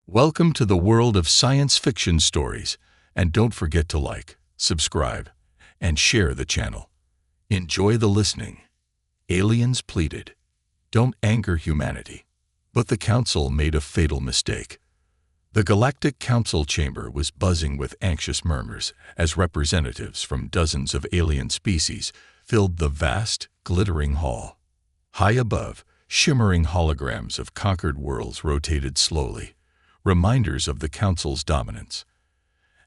Welcome to the world of science fiction stories, and don't forget to like, subscribe, and share the channel. Enjoy the listening. Aliens pleaded. Don't anger humanity. But the Council made a fatal mistake. The Galactic Council chamber was buzzing with anxious murmurs as representatives from dozens of alien species filled the vast, glittering hall. High above, shimmering holograms of conquered worlds rotated slowly, reminders of the Council's dominance.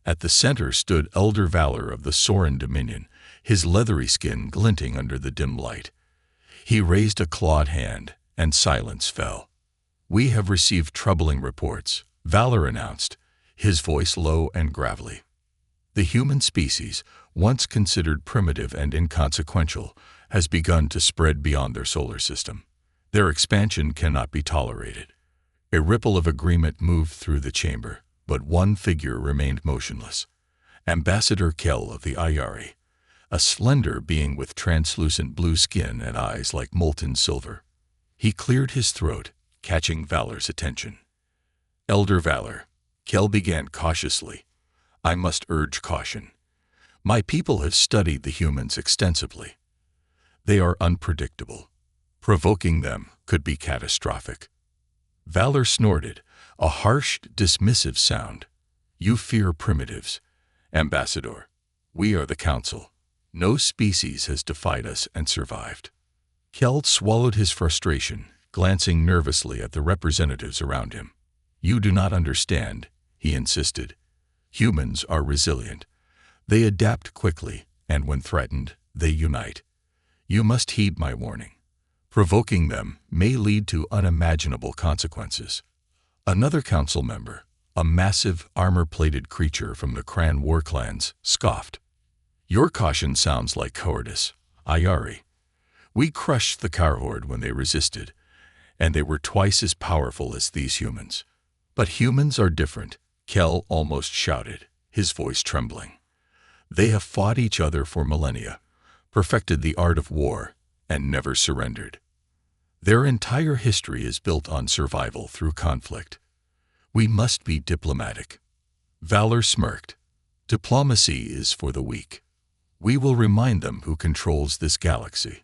At the center stood Elder Valor of the Soren Dominion, his leathery skin glinting under the dim light. He raised a clawed hand, and silence fell. "We have received troubling reports," Valor announced, his voice low and gravelly. "The human species, once considered primitive and inconsequential, has begun to spread beyond their solar system. Their expansion cannot be tolerated." A ripple of agreement moved through the chamber, but one figure remained motionless. Ambassador Kell of the Ayari, a slender being with translucent blue skin and eyes like molten silver. He cleared his throat, catching Valor's attention. "Elder Valor," Kell began cautiously, "I must urge caution. My people have studied the humans extensively. They are unpredictable. Provoking them could be catastrophic." Valor snorted, a harsh, dismissive sound. "You fear primitives, Ambassador. We are the Council. No species has defied us and survived." Kell swallowed his frustration, glancing nervously at the representatives around him. "You do not understand," he insisted. "Humans are resilient. They adapt quickly, and when threatened, they unite. You must heed my warning. Provoking them may lead to unimaginable consequences." Another council member, a massive, armor-plated creature from the Kran war clans, scoffed. "Your caution sounds like cowardice, Ayari. We crushed the Carhorde when they resisted, and they were twice as powerful as these humans. But humans are different," Kell almost shouted, his voice trembling. "They have fought each other for millennia, perfected the art of war, and never surrendered. Their entire history is built on survival through conflict. We must be diplomatic." Valor smirked. "Diplomacy is for the weak. We will remind them who controls this galaxy."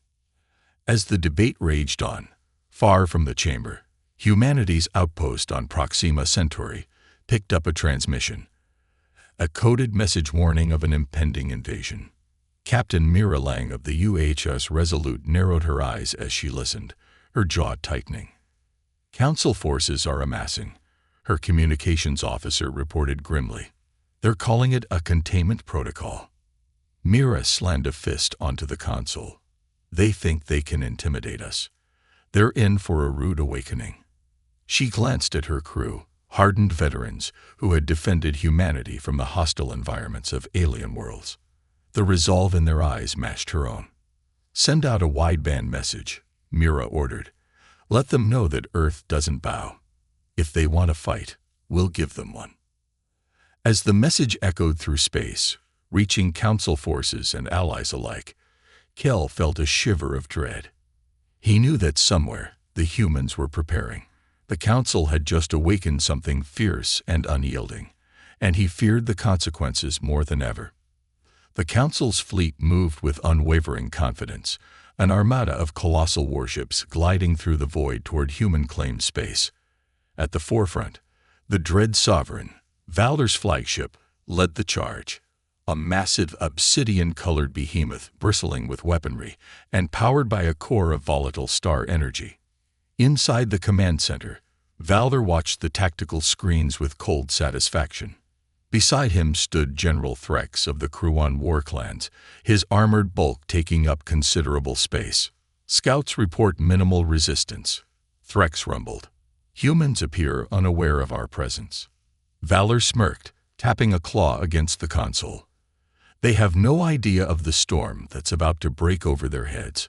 As the debate raged on, far from the chamber, humanity's outpost on Proxima Centauri picked up a transmission. A coded message warning of an impending invasion. Captain Mira Lang of the UHS Resolute narrowed her eyes as she listened, her jaw tightening. "Council forces are amassing," her communications officer reported grimly. "They're calling it a containment protocol." Mira slammed a fist onto the console. "They think they can intimidate us. They're in for a rude awakening." She glanced at her crew, hardened veterans who had defended humanity from the hostile environments of alien worlds. The resolve in their eyes matched her own. "Send out a wideband message," Mira ordered. "Let them know that Earth doesn't bow. If they want a fight, we'll give them one." As the message echoed through space, reaching Council forces and allies alike, Kell felt a shiver of dread. He knew that somewhere the humans were preparing. The Council had just awakened something fierce and unyielding, and he feared the consequences more than ever. The Council's fleet moved with unwavering confidence, an armada of colossal warships gliding through the void toward human-claimed space. At the forefront, the Dread Sovereign, Valor's flagship, led the charge. A massive obsidian-colored behemoth bristling with weaponry and powered by a core of volatile star energy. Inside the command center, Valor watched the tactical screens with cold satisfaction. Beside him stood General Threx of the Kruan war clans, his armored bulk taking up considerable space. "Scouts report minimal resistance," Threx rumbled. "Humans appear unaware of our presence." Valor smirked, tapping a claw against the console. "They have no idea of the storm that's about to break over their heads.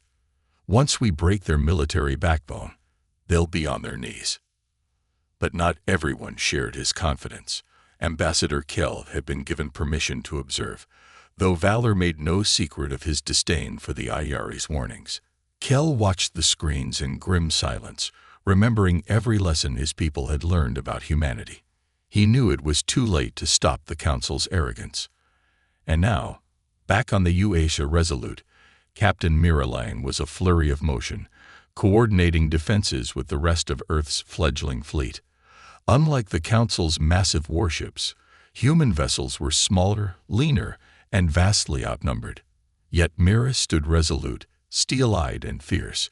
Once we break their military backbone, they'll be on their knees." But not everyone shared his confidence. Ambassador Kell had been given permission to observe, though Valor made no secret of his disdain for the Ayari's warnings. Kell watched the screens in grim silence, remembering every lesson his people had learned about humanity. He knew it was too late to stop the Council's arrogance. And now, back on the UASA Resolute, Captain Mira Lang was a flurry of motion, coordinating defenses with the rest of Earth's fledgling fleet. Unlike the Council's massive warships, human vessels were smaller, leaner, and vastly outnumbered. Yet Mira stood resolute, steel-eyed and fierce,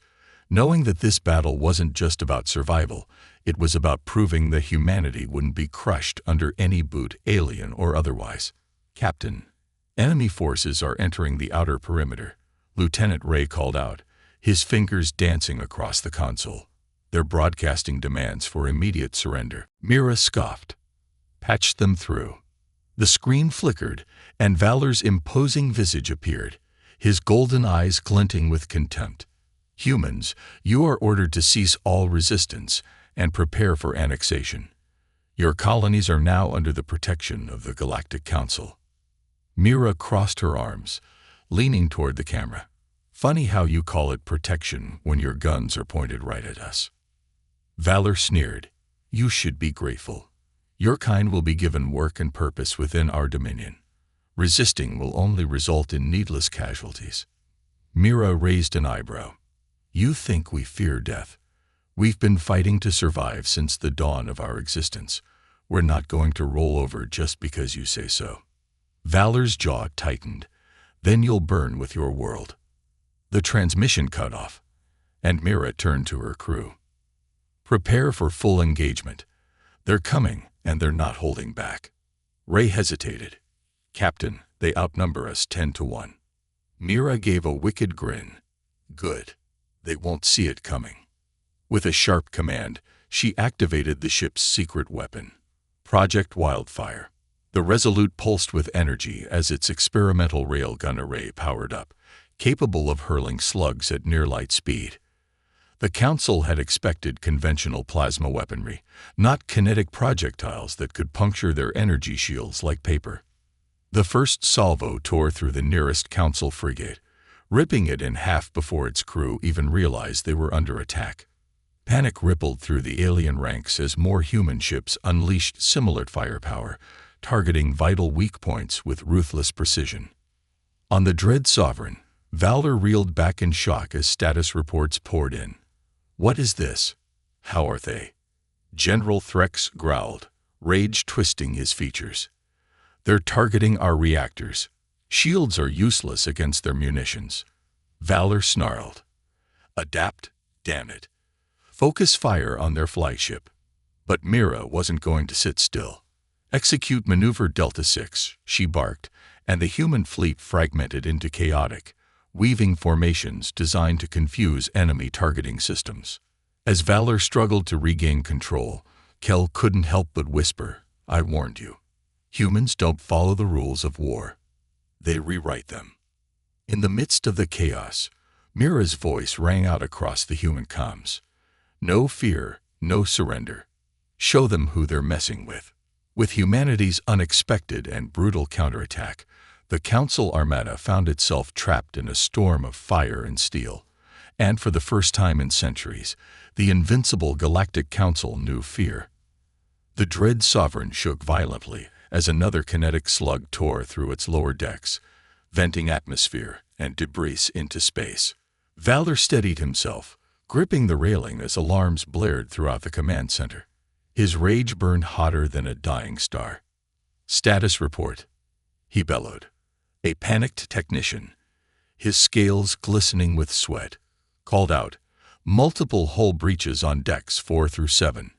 knowing that this battle wasn't just about survival, it was about proving that humanity wouldn't be crushed under any boot, alien or otherwise. "Captain, enemy forces are entering the outer perimeter," Lieutenant Ray called out, his fingers dancing across the console. "They're broadcasting demands for immediate surrender." Mira scoffed. "Patch them through." The screen flickered, and Valor's imposing visage appeared, his golden eyes glinting with contempt. "Humans, you are ordered to cease all resistance and prepare for annexation. Your colonies are now under the protection of the Galactic Council." Mira crossed her arms, leaning toward the camera. "Funny how you call it protection when your guns are pointed right at us." Valor sneered. "You should be grateful. Your kind will be given work and purpose within our dominion. Resisting will only result in needless casualties." Mira raised an eyebrow. "You think we fear death? We've been fighting to survive since the dawn of our existence. We're not going to roll over just because you say so." Valor's jaw tightened. "Then you'll burn with your world." The transmission cut off, and Mira turned to her crew. "Prepare for full engagement. They're coming, and they're not holding back." Ray hesitated. "Captain, they outnumber us 10-1. Mira gave a wicked grin. "Good. They won't see it coming." With a sharp command, she activated the ship's secret weapon, Project Wildfire. The Resolute pulsed with energy as its experimental railgun array powered up, capable of hurling slugs at near-light speed. The Council had expected conventional plasma weaponry, not kinetic projectiles that could puncture their energy shields like paper. The first salvo tore through the nearest Council frigate, ripping it in half before its crew even realized they were under attack. Panic rippled through the alien ranks as more human ships unleashed similar firepower, targeting vital weak points with ruthless precision. On the Dread Sovereign, Valor reeled back in shock as status reports poured in. "What is this? How are they?" General Threx growled, rage twisting his features. "They're targeting our reactors. Shields are useless against their munitions." Valor snarled. "Adapt, damn it. Focus fire on their flagship." But Mira wasn't going to sit still. "Execute Maneuver Delta 6, she barked, and the human fleet fragmented into chaotic, weaving formations designed to confuse enemy targeting systems. As Valor struggled to regain control, Kel couldn't help but whisper, "I warned you. Humans don't follow the rules of war. They rewrite them." In the midst of the chaos, Mira's voice rang out across the human comms. "No fear, no surrender. Show them who they're messing with." With humanity's unexpected and brutal counterattack, the Council Armada found itself trapped in a storm of fire and steel, and for the first time in centuries, the invincible Galactic Council knew fear. The Dread Sovereign shook violently as another kinetic slug tore through its lower decks, venting atmosphere and debris into space. Valor steadied himself, gripping the railing as alarms blared throughout the command center. His rage burned hotter than a dying star. "Status report," he bellowed. A panicked technician, his scales glistening with sweat, called out, "Multiple hull breaches on decks 4 through 7.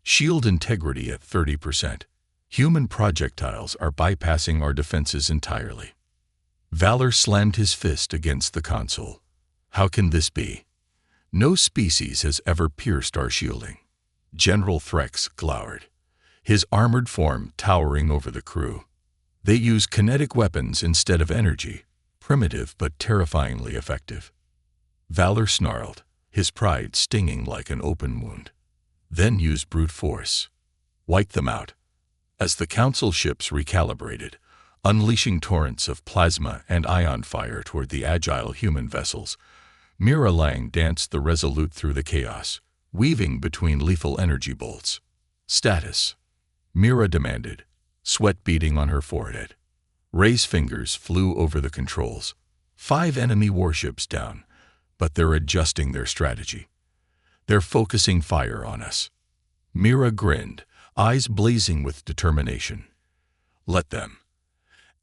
Shield integrity at 30%. Human projectiles are bypassing our defenses entirely." Valor slammed his fist against the console. "How can this be? No species has ever pierced our shielding." General Threx glowered, his armored form towering over the crew. "They use kinetic weapons instead of energy, primitive but terrifyingly effective." Valor snarled, his pride stinging like an open wound. "Then use brute force. Wipe them out." As the Council ships recalibrated, unleashing torrents of plasma and ion fire toward the agile human vessels, Mira Lang danced the Resolute through the chaos, weaving between lethal energy bolts. "Status." Mira demanded, sweat beading on her forehead. Ray's fingers flew over the controls. 5 enemy warships down, but they're adjusting their strategy. They're focusing fire on us. Mira grinned, eyes blazing with determination. Let them.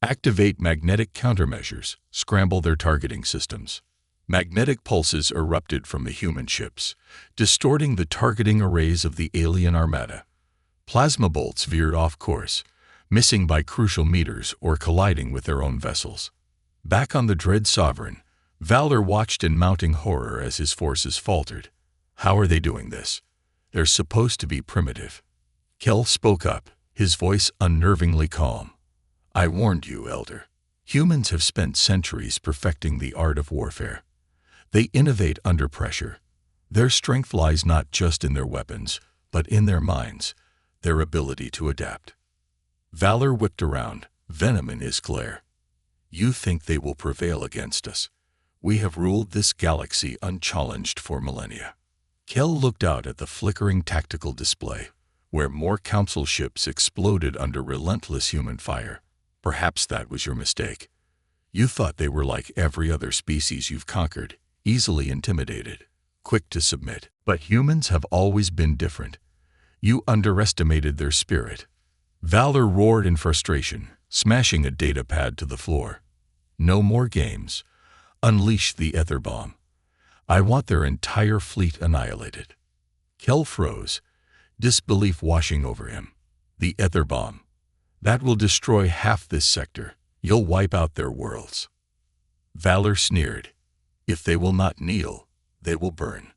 Activate magnetic countermeasures, scramble their targeting systems. Magnetic pulses erupted from the human ships, distorting the targeting arrays of the alien armada. Plasma bolts veered off course, missing by crucial meters or colliding with their own vessels. Back on the Dread Sovereign, Valor watched in mounting horror as his forces faltered. How are they doing this? They're supposed to be primitive. Kel spoke up, his voice unnervingly calm. I warned you, Elder. Humans have spent centuries perfecting the art of warfare. They innovate under pressure. Their strength lies not just in their weapons, but in their minds, their ability to adapt. Valor whipped around, venom in his glare. You think they will prevail against us? We have ruled this galaxy unchallenged for millennia. Kel looked out at the flickering tactical display, where more council ships exploded under relentless human fire. Perhaps that was your mistake. You thought they were like every other species you've conquered, easily intimidated, quick to submit. But humans have always been different. You underestimated their spirit. Valor roared in frustration, smashing a data pad to the floor. No more games. Unleash the ether bomb. I want their entire fleet annihilated. Kel froze, disbelief washing over him. The ether bomb. That will destroy half this sector. You'll wipe out their worlds. Valor sneered. If they will not kneel, they will burn.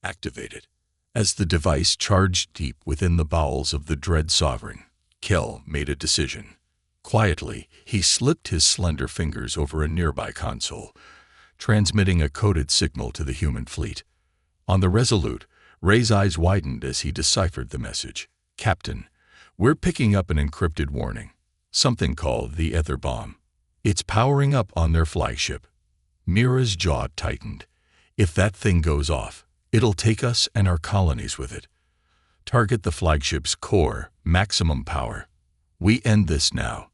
Activate it. As the device charged deep within the bowels of the Dread Sovereign, Kel made a decision. Quietly, he slipped his slender fingers over a nearby console, transmitting a coded signal to the human fleet. On the Resolute, Ray's eyes widened as he deciphered the message. Captain, we're picking up an encrypted warning. Something called the ether bomb. It's powering up on their flagship. Mira's jaw tightened. If that thing goes off, it'll take us and our colonies with it. Target the flagship's core, maximum power. We end this now.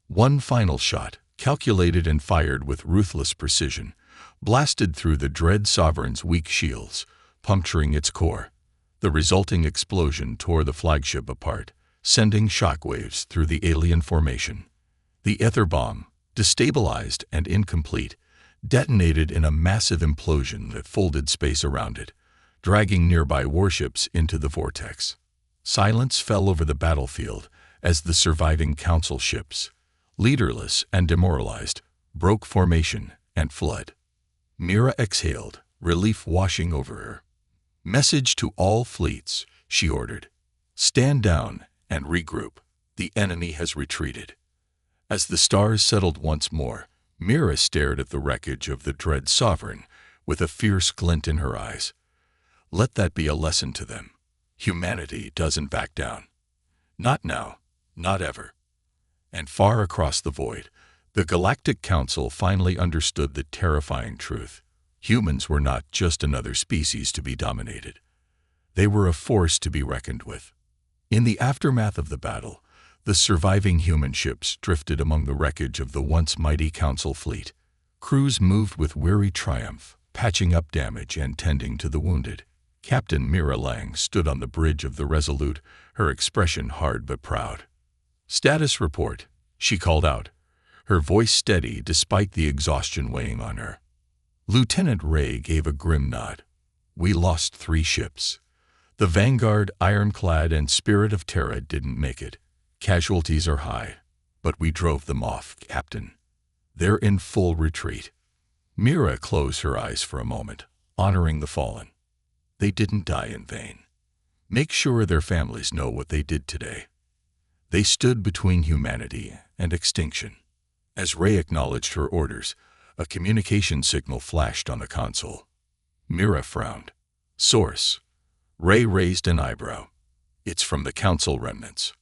One final shot, calculated and fired with ruthless precision, blasted through the Dread Sovereign's weak shields, puncturing its core. The resulting explosion tore the flagship apart, sending shockwaves through the alien formation. The ether bomb, destabilized and incomplete, detonated in a massive implosion that folded space around it, dragging nearby warships into the vortex. Silence fell over the battlefield as the surviving council ships, leaderless and demoralized, broke formation and fled. Mira exhaled, relief washing over her. Message to all fleets, she ordered. Stand down and regroup. The enemy has retreated. As the stars settled once more, Mira stared at the wreckage of the Dread Sovereign with a fierce glint in her eyes. Let that be a lesson to them. Humanity doesn't back down. Not now, not ever. And far across the void, the Galactic Council finally understood the terrifying truth. Humans were not just another species to be dominated. They were a force to be reckoned with. In the aftermath of the battle, the surviving human ships drifted among the wreckage of the once mighty Council fleet. Crews moved with weary triumph, patching up damage and tending to the wounded. Captain Mira Lang stood on the bridge of the Resolute, her expression hard but proud. Status report, she called out, her voice steady despite the exhaustion weighing on her. Lieutenant Ray gave a grim nod. We lost 3 ships. The Vanguard, Ironclad, and Spirit of Terra didn't make it. Casualties are high, but we drove them off, Captain. They're in full retreat. Mira closed her eyes for a moment, honoring the fallen. They didn't die in vain. Make sure their families know what they did today. They stood between humanity and extinction. As Ray acknowledged her orders, a communication signal flashed on the console. Mira frowned. Source. Ray raised an eyebrow. It's from the Council remnants.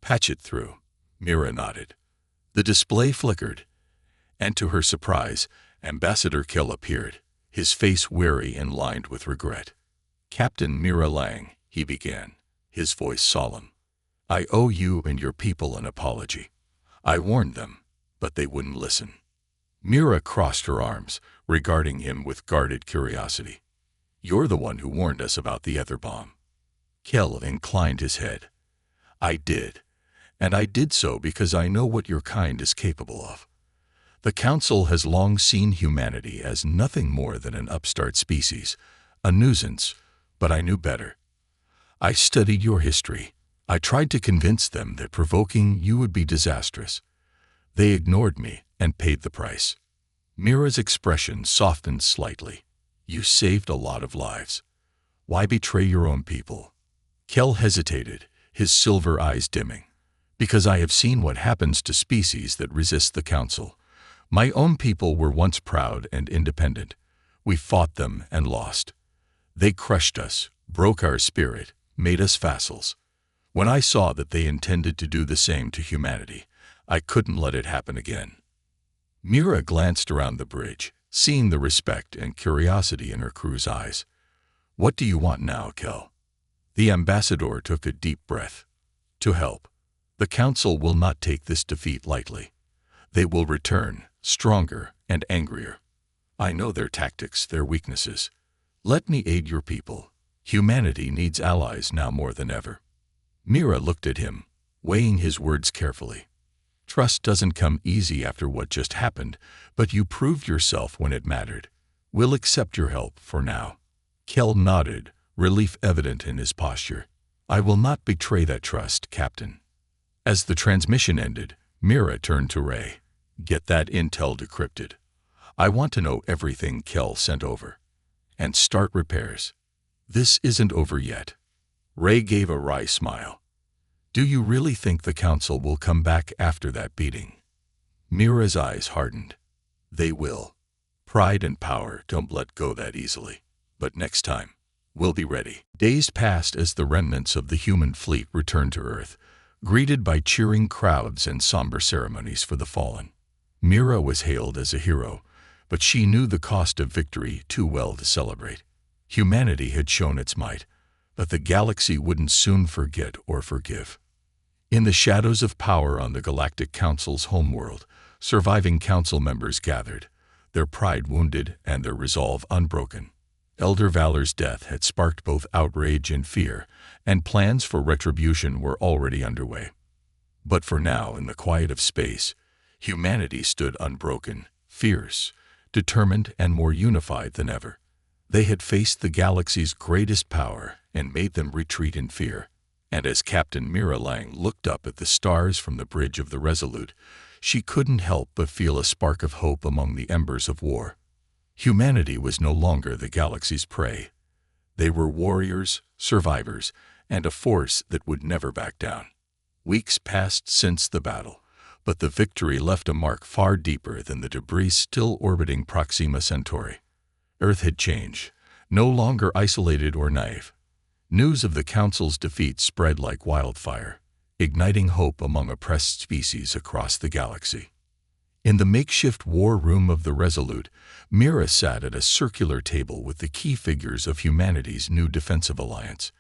Patch it through. Mira nodded. The display flickered, and to her surprise, Ambassador Kel appeared, his face weary and lined with regret. Captain Mira Lang, he began, his voice solemn. I owe you and your people an apology. I warned them, but they wouldn't listen. Mira crossed her arms, regarding him with guarded curiosity. You're the one who warned us about the ether bomb. Kel inclined his head. I did, and I did so because I know what your kind is capable of. The Council has long seen humanity as nothing more than an upstart species, a nuisance, but I knew better. I studied your history. I tried to convince them that provoking you would be disastrous. They ignored me and paid the price. Mira's expression softened slightly. You saved a lot of lives. Why betray your own people? Kel hesitated, his silver eyes dimming. Because I have seen what happens to species that resist the Council. My own people were once proud and independent. We fought them and lost. They crushed us, broke our spirit, made us vassals. When I saw that they intended to do the same to humanity, I couldn't let it happen again. Mira glanced around the bridge, seeing the respect and curiosity in her crew's eyes. What do you want now, Kel? The ambassador took a deep breath. To help. The Council will not take this defeat lightly. They will return, stronger and angrier. I know their tactics, their weaknesses. Let me aid your people. Humanity needs allies now more than ever. Mira looked at him, weighing his words carefully. Trust doesn't come easy after what just happened, but you proved yourself when it mattered. We'll accept your help for now. Kel nodded, relief evident in his posture. I will not betray that trust, Captain. As the transmission ended, Mira turned to Ray. Get that intel decrypted. I want to know everything Kel sent over. And start repairs. This isn't over yet. Ray gave a wry smile. Do you really think the Council will come back after that beating? Mira's eyes hardened. They will. Pride and power don't let go that easily. But next time, we'll be ready. Days passed as the remnants of the human fleet returned to Earth, greeted by cheering crowds and somber ceremonies for the fallen. Mira was hailed as a hero, but she knew the cost of victory too well to celebrate. Humanity had shown its might, but the galaxy wouldn't soon forget or forgive. In the shadows of power on the Galactic Council's homeworld, surviving Council members gathered, their pride wounded and their resolve unbroken. Elder Valor's death had sparked both outrage and fear, and plans for retribution were already underway. But for now, in the quiet of space, humanity stood unbroken, fierce, determined, and more unified than ever. They had faced the galaxy's greatest power and made them retreat in fear. And as Captain Mira Lang looked up at the stars from the bridge of the Resolute, she couldn't help but feel a spark of hope among the embers of war. Humanity was no longer the galaxy's prey. They were warriors, survivors, and a force that would never back down. Weeks passed since the battle, but the victory left a mark far deeper than the debris still orbiting Proxima Centauri. Earth had changed, no longer isolated or naive. News of the Council's defeat spread like wildfire, igniting hope among oppressed species across the galaxy. In the makeshift war room of the Resolute, Mira sat at a circular table with the key figures of humanity's new defensive alliance.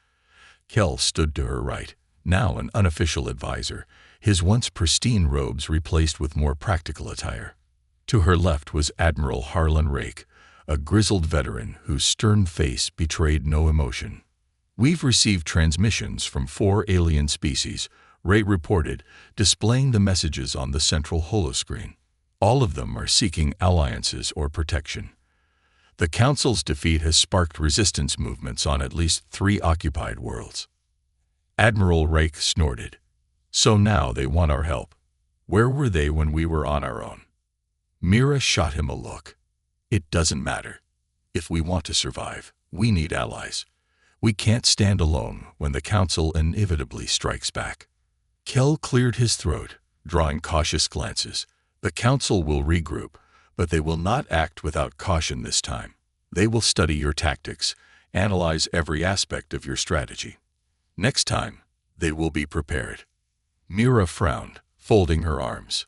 Kel stood to her right, now an unofficial advisor, his once pristine robes replaced with more practical attire. To her left was Admiral Harlan Rake, a grizzled veteran whose stern face betrayed no emotion. We've received transmissions from 4 alien species, Ray reported, displaying the messages on the central holoscreen. All of them are seeking alliances or protection. The Council's defeat has sparked resistance movements on at least 3 occupied worlds. Admiral Rake snorted. So now they want our help. Where were they when we were on our own? Mira shot him a look. It doesn't matter. If we want to survive, we need allies. We can't stand alone when the Council inevitably strikes back. Kel cleared his throat, drawing cautious glances. The Council will regroup, but they will not act without caution this time. They will study your tactics, analyze every aspect of your strategy. Next time, they will be prepared. Mira frowned, folding her arms.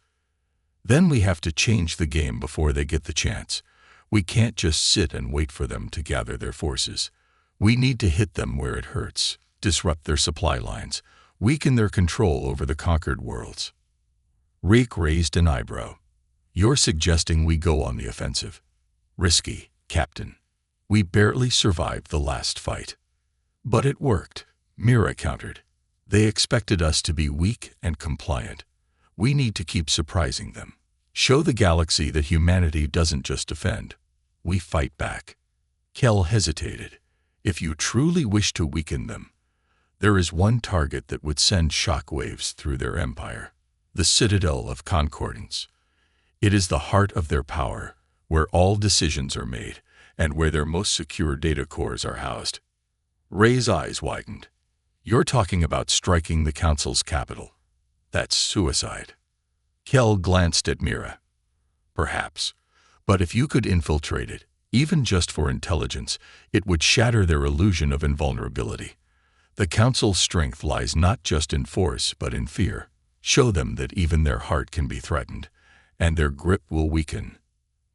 Then we have to change the game before they get the chance. We can't just sit and wait for them to gather their forces. We need to hit them where it hurts, disrupt their supply lines, weaken their control over the conquered worlds. Reek raised an eyebrow. You're suggesting we go on the offensive? Risky, Captain. We barely survived the last fight. But it worked, Mira countered. They expected us to be weak and compliant. We need to keep surprising them. Show the galaxy that humanity doesn't just defend. We fight back. Kel hesitated. If you truly wish to weaken them, there is one target that would send shockwaves through their empire. The Citadel of Concordance. It is the heart of their power, where all decisions are made, and where their most secure data cores are housed. Ray's eyes widened. You're talking about striking the Council's capital. That's suicide. Kel glanced at Mira. Perhaps. But if you could infiltrate it, even just for intelligence, it would shatter their illusion of invulnerability. The Council's strength lies not just in force, but in fear. Show them that even their heart can be threatened, and their grip will weaken.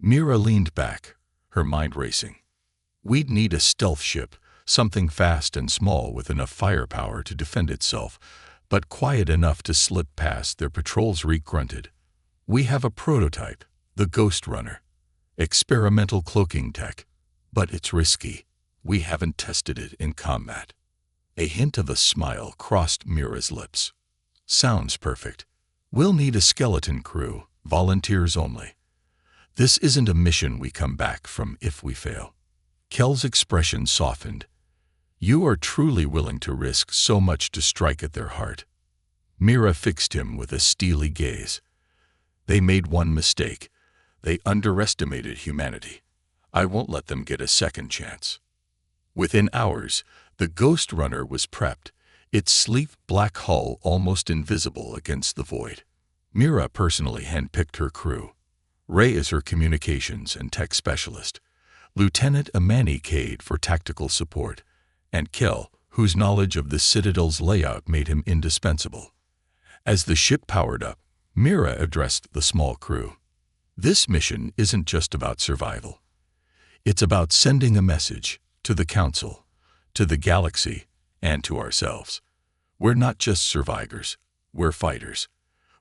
Mira leaned back, her mind racing. We'd need a stealth ship, something fast and small with enough firepower to defend itself, but quiet enough to slip past their patrols. Reek grunted. We have a prototype, the Ghost Runner. Experimental cloaking tech, but it's risky. We haven't tested it in combat. A hint of a smile crossed Mira's lips. Sounds perfect. We'll need a skeleton crew, volunteers only. This isn't a mission we come back from if we fail. Kel's expression softened. You are truly willing to risk so much to strike at their heart. Mira fixed him with a steely gaze. They made one mistake. They underestimated humanity. I won't let them get a second chance. Within hours, the Ghost Runner was prepped, its sleek black hull almost invisible against the void. Mira personally handpicked her crew. Ray is her communications and tech specialist, Lieutenant Amani Cade for tactical support, and Kel, whose knowledge of the Citadel's layout made him indispensable. As the ship powered up, Mira addressed the small crew. This mission isn't just about survival. It's about sending a message to the Council, to the galaxy, and to ourselves. We're not just survivors, we're fighters.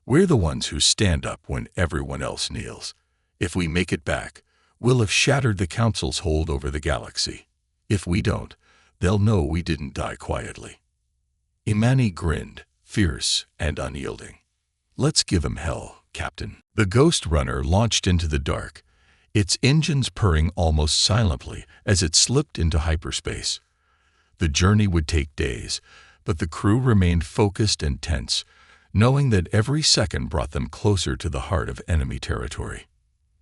We're the ones who stand up when everyone else kneels. If we make it back, we'll have shattered the Council's hold over the galaxy. If we don't, they'll know we didn't die quietly. Imani grinned, fierce and unyielding. Let's give him hell, Captain. The Ghost Runner launched into the dark, its engines purring almost silently as it slipped into hyperspace. The journey would take days, but the crew remained focused and tense, knowing that every second brought them closer to the heart of enemy territory.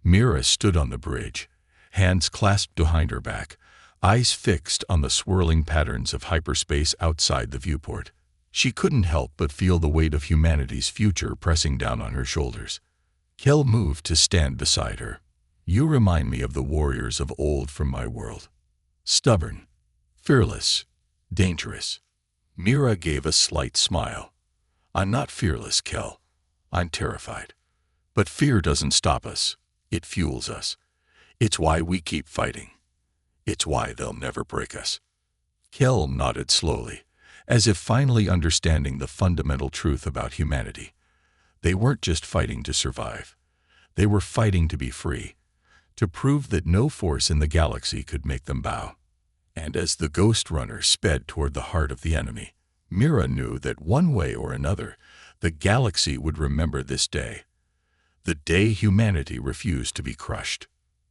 Mira stood on the bridge, hands clasped behind her back, eyes fixed on the swirling patterns of hyperspace outside the viewport. She couldn't help but feel the weight of humanity's future pressing down on her shoulders. Kel moved to stand beside her. You remind me of the warriors of old from my world. Stubborn, fearless, dangerous. Mira gave a slight smile. I'm not fearless, Kel. I'm terrified. But fear doesn't stop us. It fuels us. It's why we keep fighting. It's why they'll never break us. Kel nodded slowly, as if finally understanding the fundamental truth about humanity. They weren't just fighting to survive. They were fighting to be free, to prove that no force in the galaxy could make them bow. And as the Ghost Runner sped toward the heart of the enemy, Mira knew that one way or another, the galaxy would remember this day. The day humanity refused to be crushed.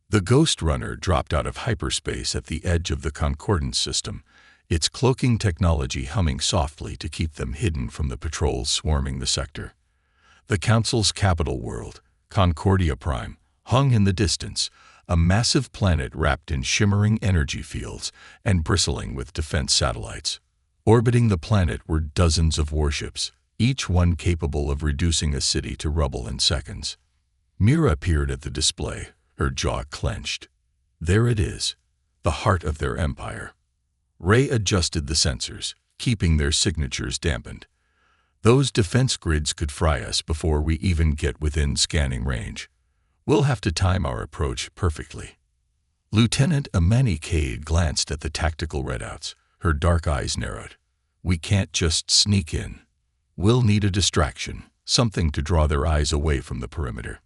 The Ghost Runner dropped out of hyperspace at the edge of the Concordance system, its cloaking technology humming softly to keep them hidden from the patrols swarming the sector. The Council's capital world, Concordia Prime, hung in the distance, a massive planet wrapped in shimmering energy fields and bristling with defense satellites. Orbiting the planet were dozens of warships, each one capable of reducing a city to rubble in seconds. Mira peered at the display, her jaw clenched. There it is, the heart of their empire. Ray adjusted the sensors, keeping their signatures dampened. Those defense grids could fry us before we even get within scanning range. We'll have to time our approach perfectly. Lieutenant Amani Cade glanced at the tactical readouts, her dark eyes narrowed. We can't just sneak in. We'll need a distraction, something to draw their eyes away from the perimeter.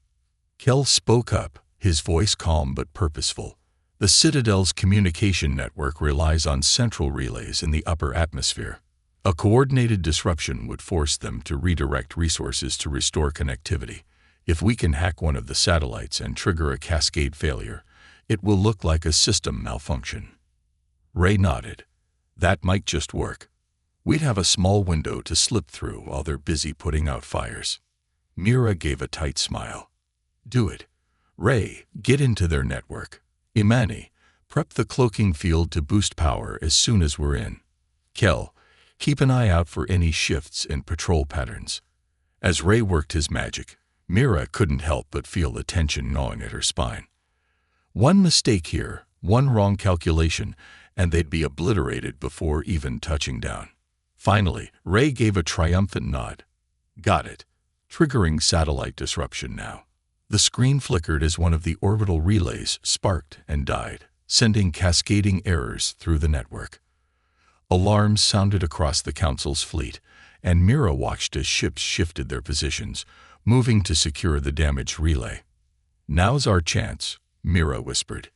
Kel spoke up, his voice calm but purposeful. The Citadel's communication network relies on central relays in the upper atmosphere. A coordinated disruption would force them to redirect resources to restore connectivity. If we can hack one of the satellites and trigger a cascade failure, it will look like a system malfunction. Ray nodded. That might just work. We'd have a small window to slip through while they're busy putting out fires. Mira gave a tight smile. Do it. Ray, get into their network. Imani, prep the cloaking field to boost power as soon as we're in. Kel, keep an eye out for any shifts in patrol patterns. As Ray worked his magic, Mira couldn't help but feel the tension gnawing at her spine. One mistake here, one wrong calculation, and they'd be obliterated before even touching down. Finally, Ray gave a triumphant nod. Got it. Triggering satellite disruption now. The screen flickered as one of the orbital relays sparked and died, sending cascading errors through the network. Alarms sounded across the Council's fleet, and Mira watched as ships shifted their positions, moving to secure the damaged relay. Now's our chance, Mira whispered.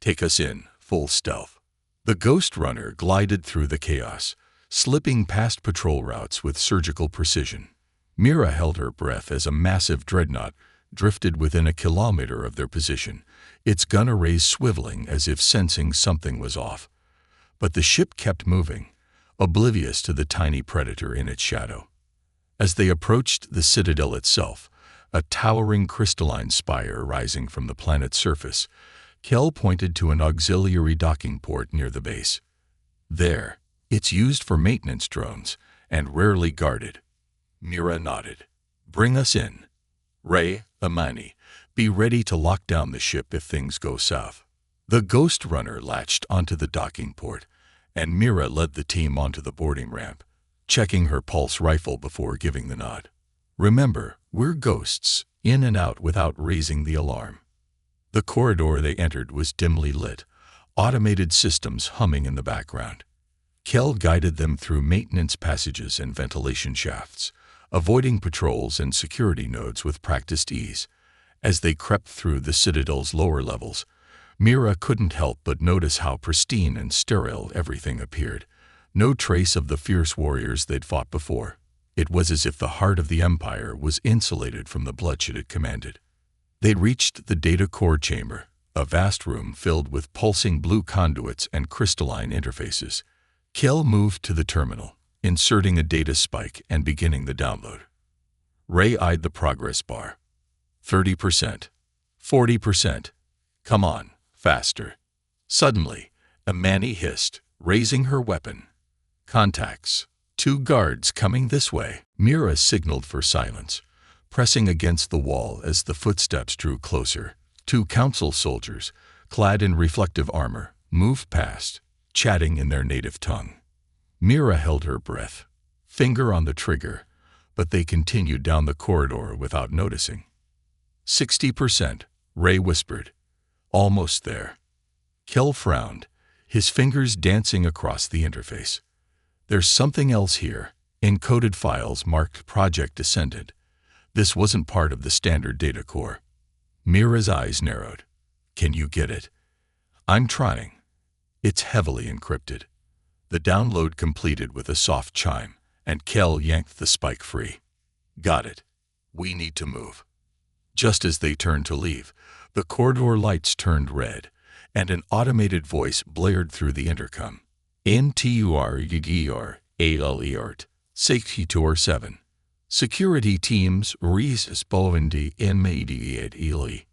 Take us in, full stealth. The Ghost Runner glided through the chaos, slipping past patrol routes with surgical precision. Mira held her breath as a massive dreadnought drifted within a kilometer of their position, its gun arrays swiveling as if sensing something was off. But the ship kept moving, oblivious to the tiny predator in its shadow. As they approached the Citadel itself, a towering crystalline spire rising from the planet's surface, Kel pointed to an auxiliary docking port near the base. There, it's used for maintenance drones, and rarely guarded. Mira nodded. Bring us in. Ray, Imani, be ready to lock down the ship if things go south. The Ghost Runner latched onto the docking port, and Mira led the team onto the boarding ramp, checking her pulse rifle before giving the nod. Remember, we're ghosts, in and out without raising the alarm. The corridor they entered was dimly lit, automated systems humming in the background. Kel guided them through maintenance passages and ventilation shafts, avoiding patrols and security nodes with practiced ease. As they crept through the Citadel's lower levels, Mira couldn't help but notice how pristine and sterile everything appeared. No trace of the fierce warriors they'd fought before. It was as if the heart of the Empire was insulated from the bloodshed it commanded. They'd reached the data core chamber, a vast room filled with pulsing blue conduits and crystalline interfaces. Kel moved to the terminal, inserting a data spike and beginning the download. Ray eyed the progress bar. 30%. 40%. Come on, faster. Suddenly, Imani hissed, raising her weapon. Contacts. 2 guards coming this way. Mira signaled for silence, pressing against the wall as the footsteps drew closer. 2 council soldiers, clad in reflective armor, moved past, chatting in their native tongue. Mira held her breath, finger on the trigger, but they continued down the corridor without noticing. 60%, Ray whispered. Almost there. Kel frowned, his fingers dancing across the interface. There's something else here, encoded files marked Project Descendant. This wasn't part of the standard data core. Mira's eyes narrowed. Can you get it? I'm trying. It's heavily encrypted. The download completed with a soft chime, and Kel yanked the spike free. Got it. We need to move. Just as they turned to leave, the corridor lights turned red, and an automated voice blared through the intercom. NTUR ALERT 627. Security teams responding immediately.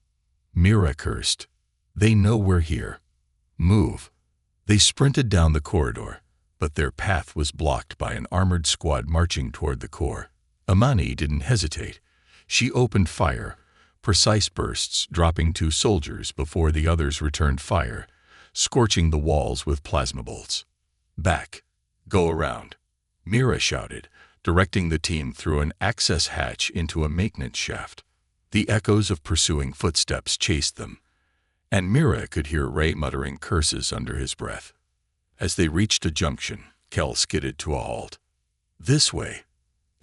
Mira cursed. They know we're here. Move. They sprinted down the corridor, but their path was blocked by an armored squad marching toward the core. Imani didn't hesitate. She opened fire, precise bursts dropping 2 soldiers before the others returned fire, scorching the walls with plasma bolts. Back. Go around. Mira shouted, directing the team through an access hatch into a maintenance shaft. The echoes of pursuing footsteps chased them, and Mira could hear Ray muttering curses under his breath. As they reached a junction, Kel skidded to a halt. This way.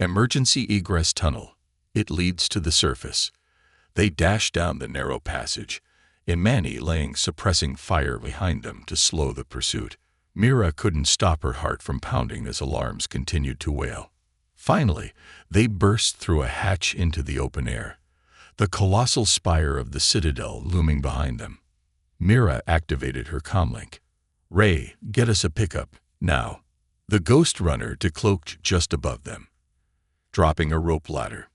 Emergency egress tunnel. It leads to the surface. They dash down the narrow passage, Imani laying suppressing fire behind them to slow the pursuit. Mira couldn't stop her heart from pounding as alarms continued to wail. Finally, they burst through a hatch into the open air, the colossal spire of the citadel looming behind them. Mira activated her comlink. "Ray, get us a pickup, now." The ghost runner decloaked just above them, dropping a rope ladder.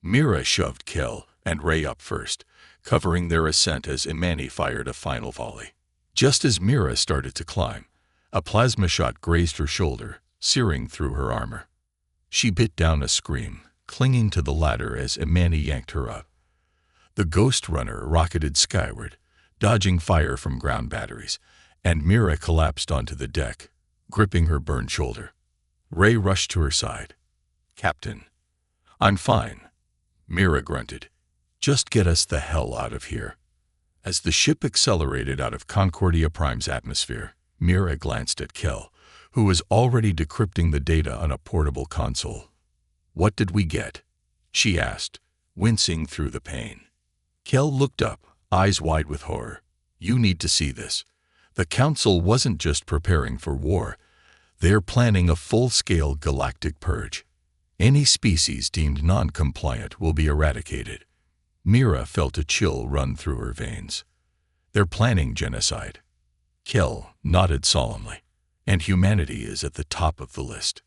Mira shoved Kel and Ray up first, covering their ascent as Imani fired a final volley. Just as Mira started to climb, a plasma shot grazed her shoulder, searing through her armor. She bit down a scream, clinging to the ladder as Imani yanked her up. The ghost runner rocketed skyward, dodging fire from ground batteries, and Mira collapsed onto the deck, gripping her burned shoulder. Ray rushed to her side. "Captain." "I'm fine," Mira grunted. "Just get us the hell out of here." As the ship accelerated out of Concordia Prime's atmosphere, Mira glanced at Kel, who was already decrypting the data on a portable console. "What did we get?" she asked, wincing through the pain. Kel looked up, eyes wide with horror. "You need to see this. The Council wasn't just preparing for war. They're planning a full-scale galactic purge. Any species deemed non-compliant will be eradicated." Mira felt a chill run through her veins. "They're planning genocide." Kel nodded solemnly. "And humanity is at the top of the list."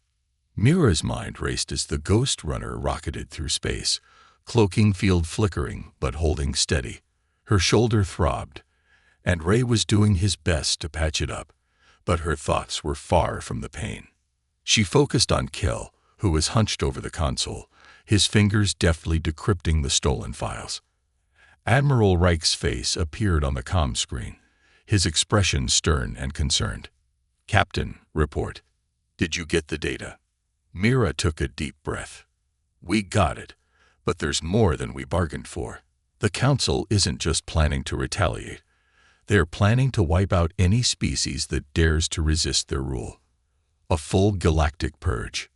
Mira's mind raced as the ghost runner rocketed through space, cloaking field flickering but holding steady. Her shoulder throbbed, and Ray was doing his best to patch it up, but her thoughts were far from the pain. She focused on Kel, who was hunched over the console, his fingers deftly decrypting the stolen files. Admiral Reich's face appeared on the comm screen, his expression stern and concerned. "Captain, report. Did you get the data?" Mira took a deep breath. "We got it, but there's more than we bargained for. The Council isn't just planning to retaliate. They're planning to wipe out any species that dares to resist their rule. A full galactic purge."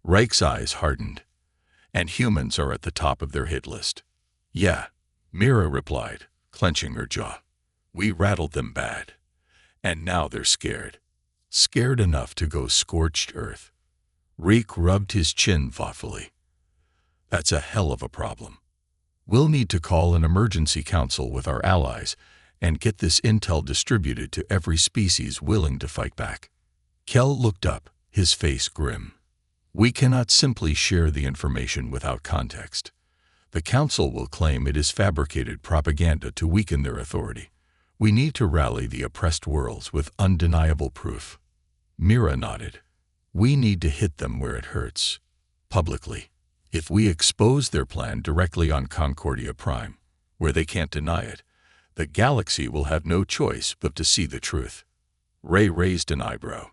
Reich's eyes hardened. "And humans are at the top of their hit list." "Yeah," Mira replied, clenching her jaw. "We rattled them bad. And now they're scared. Scared enough to go scorched earth." Reek rubbed his chin thoughtfully. "That's a hell of a problem. We'll need to call an emergency council with our allies and get this intel distributed to every species willing to fight back." Kel looked up, his face grim. "We cannot simply share the information without context. The Council will claim it is fabricated propaganda to weaken their authority. We need to rally the oppressed worlds with undeniable proof." Mira nodded. "We need to hit them where it hurts. Publicly. If we expose their plan directly on Concordia Prime, where they can't deny it, the galaxy will have no choice but to see the truth." Ray raised an eyebrow.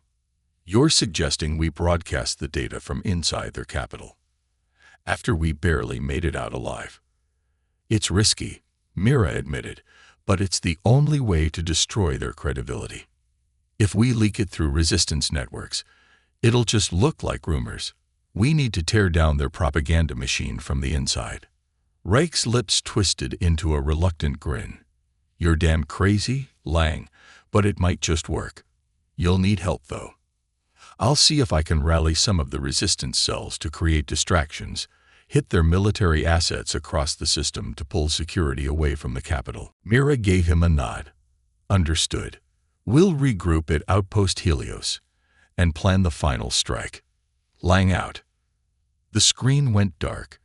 "You're suggesting we broadcast the data from inside their capital, after we barely made it out alive?" "It's risky," Mira admitted, "but it's the only way to destroy their credibility. If we leak it through resistance networks, it'll just look like rumors. We need to tear down their propaganda machine from the inside." Reich's lips twisted into a reluctant grin. "You're damn crazy, Lang, but it might just work. You'll need help, though. I'll see if I can rally some of the resistance cells to create distractions, hit their military assets across the system to pull security away from the capital." Mira gave him a nod. "Understood. We'll regroup at Outpost Helios and plan the final strike." Lang out. The screen went dark,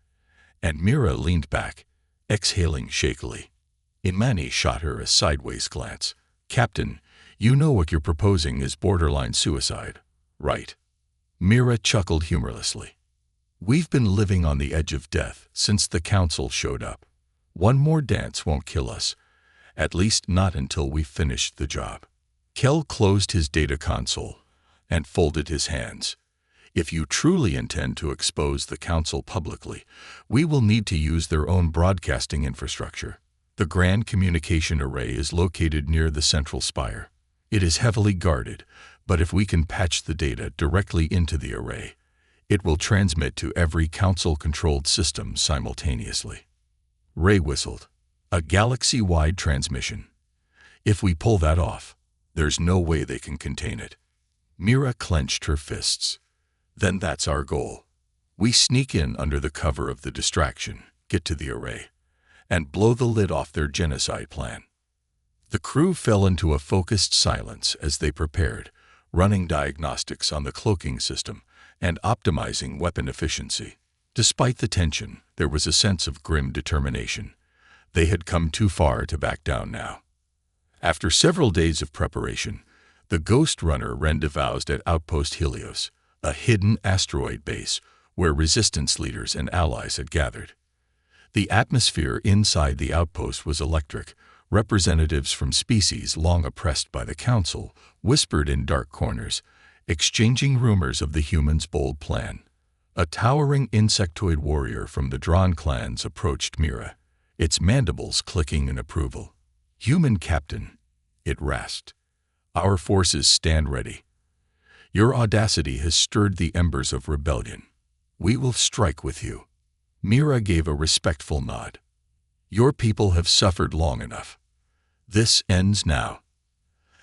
and Mira leaned back, exhaling shakily. Imani shot her a sideways glance. "Captain, you know what you're proposing is borderline suicide, right?" Mira chuckled humorlessly. "We've been living on the edge of death since the Council showed up. One more dance won't kill us, at least not until we've finished the job." Kel closed his data console and folded his hands. "If you truly intend to expose the Council publicly, we will need to use their own broadcasting infrastructure. The Grand Communication Array is located near the central spire. It is heavily guarded, but if we can patch the data directly into the array, It will transmit to every council-controlled system simultaneously. Ray whistled. A galaxy-wide transmission. If we pull that off, there's no way they can contain it. Mira clenched her fists. Then that's our goal. We sneak in under the cover of the distraction, get to the array, and blow the lid off their genocide plan. The crew fell into a focused silence as they prepared, running diagnostics on the cloaking system and optimizing weapon efficiency. Despite the tension, there was a sense of grim determination. They had come too far to back down now. After several days of preparation, the Ghost Runner rendezvoused at Outpost Helios, a hidden asteroid base where resistance leaders and allies had gathered. The atmosphere inside the outpost was electric. Representatives from species long oppressed by the Council whispered in dark corners, exchanging rumors of the humans' bold plan. A towering insectoid warrior from the Drawn clans approached Mira, its mandibles clicking in approval. "Human captain," it rasped. "Our forces stand ready. Your audacity has stirred the embers of rebellion. We will strike with you." Mira gave a respectful nod. "Your people have suffered long enough. This ends now."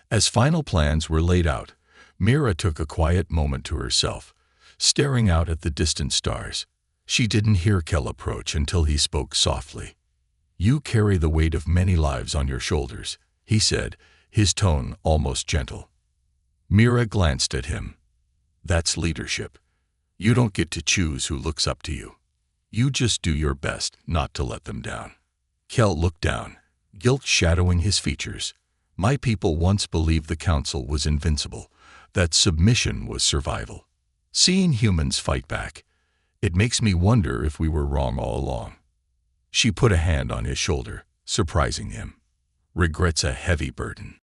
As final plans were laid out, Mira took a quiet moment to herself, staring out at the distant stars. She didn't hear Kel approach until he spoke softly. "You carry the weight of many lives on your shoulders," he said, his tone almost gentle. Mira glanced at him. "That's leadership. You don't get to choose who looks up to you. You just do your best not to let them down." Kel looked down, guilt shadowing his features. "My people once believed the Council was invincible, that submission was survival. Seeing humans fight back, it makes me wonder if we were wrong all along." She put a hand on his shoulder, surprising him. "Regret's a heavy burden."